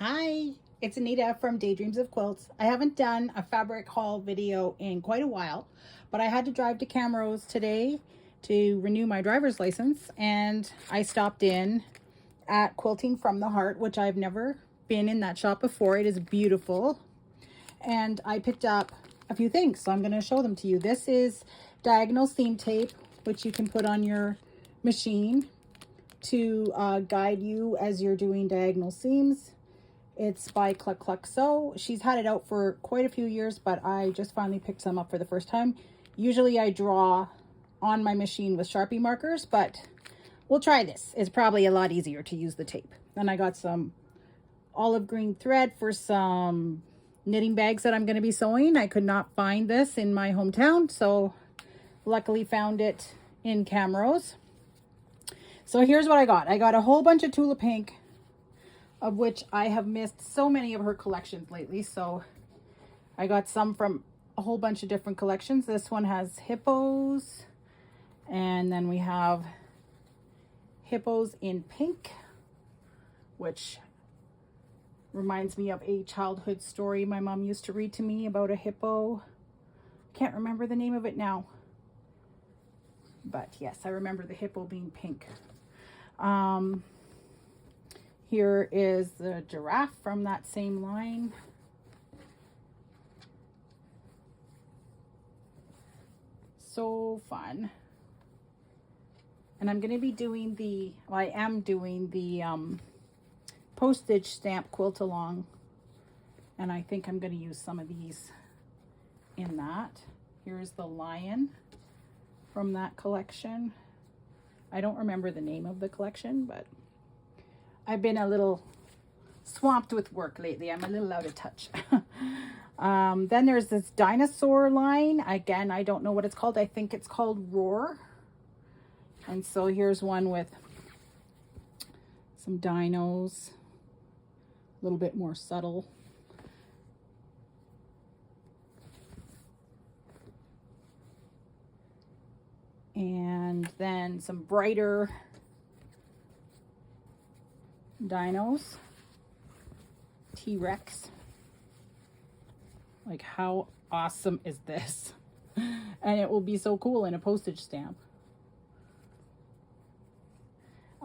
Hi, it's Anita from Daydreams of Quilts. I haven't done a fabric haul video in quite a while, but I had to drive to Camrose today to renew my driver's license, and I stopped in at Quilting From The Heart, which I've never been in that shop before. It is beautiful, and I picked up a few things, so I'm going to show them to you. This is diagonal seam tape, which you can put on your machine to guide you as you're doing diagonal seams. It's by Cluck Cluck Sew. She's had it out for quite a few years, but I just finally picked some up for the first time. Usually I draw on my machine with Sharpie markers, but we'll try this. It's probably a lot easier to use the tape. Then I got some olive green thread for some knitting bags that I'm going to be sewing. I could not find this in my hometown, so luckily found it in Camrose. So here's what I got. I got a whole bunch of Tula Pink, of which I have missed so many of her collections lately. So I got some from a whole bunch of different collections. This one has hippos, and then we have hippos in pink, which reminds me of a childhood story my mom used to read to me about a hippo. Can't remember the name of it now, but yes, I remember the hippo being pink. Here is the giraffe from that same line. So fun. And I'm going to be doing I am doing the postage stamp quilt along. And I think I'm going to use some of these in that. Here's the lion from that collection. I don't remember the name of the collection, but I've been a little swamped with work lately. I'm a little out of touch. Then there's this dinosaur line. Again, I don't know what it's called. I think it's called Roar. And so here's one with some dinos, a little bit more subtle. And then some brighter dinos, T-Rex. Like, how awesome is this? And it will be so cool in a postage stamp.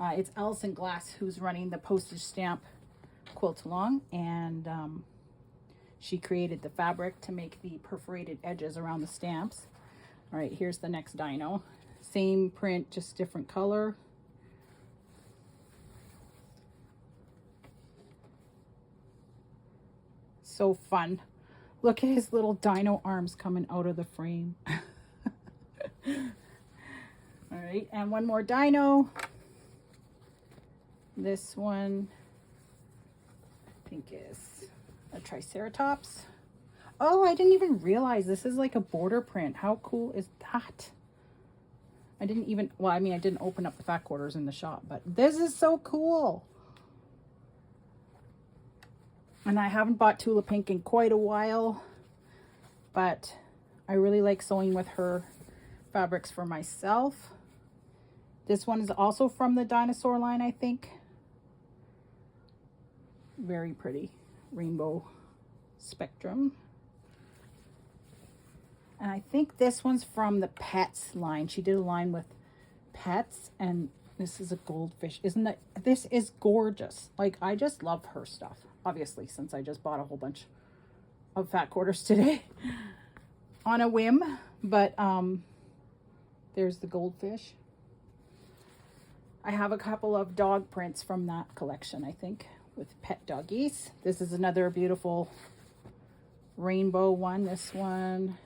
It's Allison Glass who's running the postage stamp quilt along, and she created the fabric to make the perforated edges around the stamps. All right, here's the next dino. Same print, just different color. So fun. Look at his little dino arms coming out of the frame. All right, and one more dino. This one, I think, is a Triceratops. Oh, I didn't even realize this is like a border print. How cool is that? I didn't even, well, I mean, I didn't open up the fat quarters in the shop, but this is so cool. And I haven't bought Tula Pink in quite a while, but I really like sewing with her fabrics for myself. This one is also from the dinosaur line, I think. Very pretty rainbow spectrum. And I think this one's from the Pets line. She did a line with pets, and this is a goldfish. Isn't that, this is gorgeous. Like, I just love her stuff. Obviously, since I just bought a whole bunch of fat quarters today on a whim. But there's the goldfish. I have a couple of dog prints from that collection, I think, with pet doggies. This is another beautiful rainbow one. This one.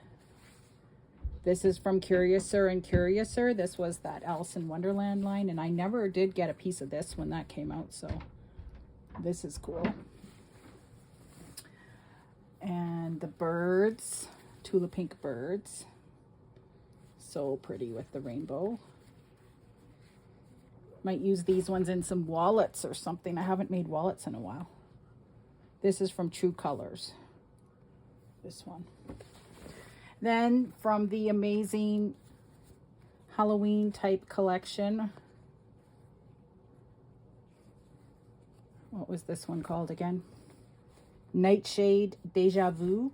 This is from Curiouser and Curiouser. This was that Alice in Wonderland line, and I never did get a piece of this when that came out, so this is cool. And the birds, Tula Pink birds. So pretty with the rainbow. Might use these ones in some wallets or something. I haven't made wallets in a while. This is from True Colors. This one. Then from the amazing Halloween type collection. What was this one called again? Nightshade Deja Vu.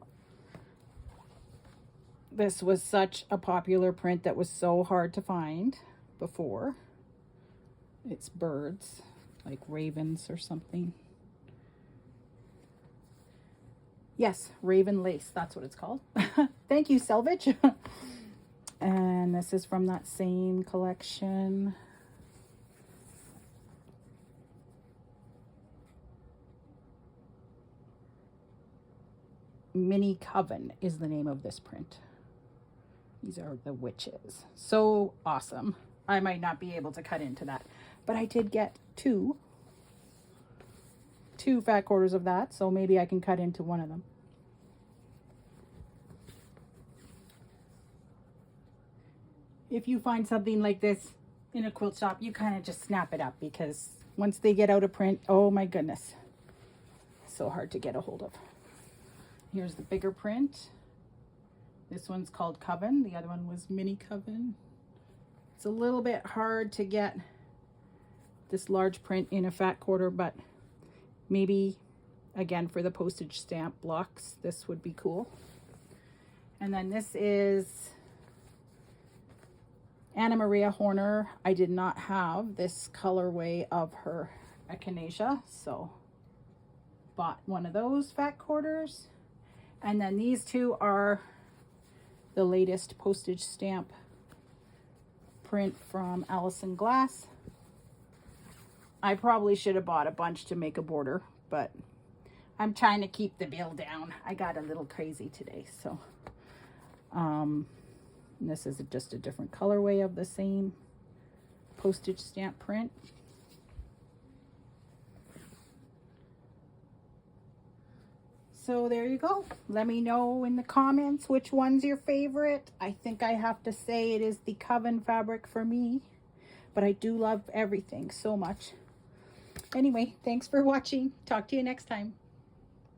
This was such a popular print that was so hard to find before. It's birds, like ravens or something. Yes, raven lace, that's what it's called. Thank you, Selvage. And this is from that same collection. Mini Coven is the name of this print. These are the witches. So awesome. I might not be able to cut into that, but I did get two fat quarters of that, so maybe I can cut into one of them. If you find something like this in a quilt shop, you kind of just snap it up, because once they get out of print, oh my goodness, so hard to get a hold of. Here's the bigger print. This one's called Coven. The other one was Mini Coven. It's a little bit hard to get this large print in a fat quarter, but maybe, again, for the postage stamp blocks, this would be cool. And then this is Anna Maria Horner. I did not have this colorway of her echinacea, so bought one of those fat quarters. And then these two are the latest postage stamp print from Allison Glass. I probably should have bought a bunch to make a border, but I'm trying to keep the bill down. I got a little crazy today, so this is just a different colorway of the same postage stamp print. So there you go. Let me know in the comments which one's your favorite. I think I have to say it is the Coven fabric for me, but I do love everything so much. Anyway, thanks for watching. Talk to you next time.